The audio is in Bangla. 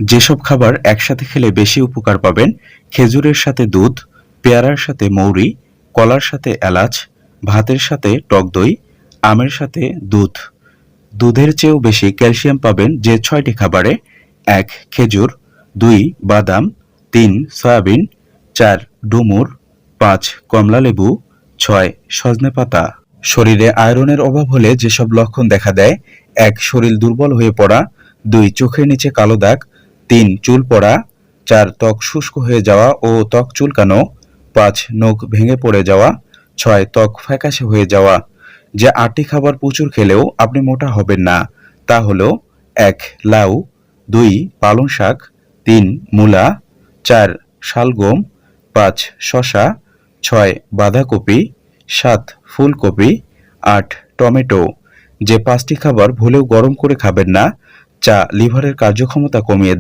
যেসব খাবার একসাথে খেলে বেশি উপকার পাবেন: খেজুরের সাথে দুধ, পেয়ারার সাথে মৌরি, কলার সাথে এলাচ, ভাতের সাথে টক দই, আমের সাথে দুধ। দুধের চেয়েও বেশি ক্যালসিয়াম পাবেন যে ৬টি খাবারে: ১. খেজুর, ২. বাদাম, ৩. সয়াবিন, ৪. ডুমুর, ৫. কমলালেবু, ৬. সজনে পাতা। শরীরে আয়রনের অভাব হলে যেসব লক্ষণ দেখা দেয়: ১. শরীর দুর্বল হয়ে পড়া, ২. চোখের নিচে কালো দাগ, ৩. চুল পড়া, ৪. ত্বক শুষ্ক হয়ে যাওয়া ও ত্বক চুলকানো, ৫. নখ ভেঙে পড়ে যাওয়া, ৬. ত্বক ফ্যাকাশে হয়ে যাওয়া। যে ৮টি খাবার প্রচুর খেলেও আপনি মোটা হবেন না তা হলো: ১. লাউ, ২. পালং শাক, ৩. মূলা, ৪. শালগম, ৫. শসা, ৬. বাঁধাকপি, ৭. ফুলকপি, ৮. টমেটো। যে ৫টি খাবার ভুলেও গরম করে খাবেন না: চা লিভারের কার্যক্ষমতা কমিয়ে দেয়।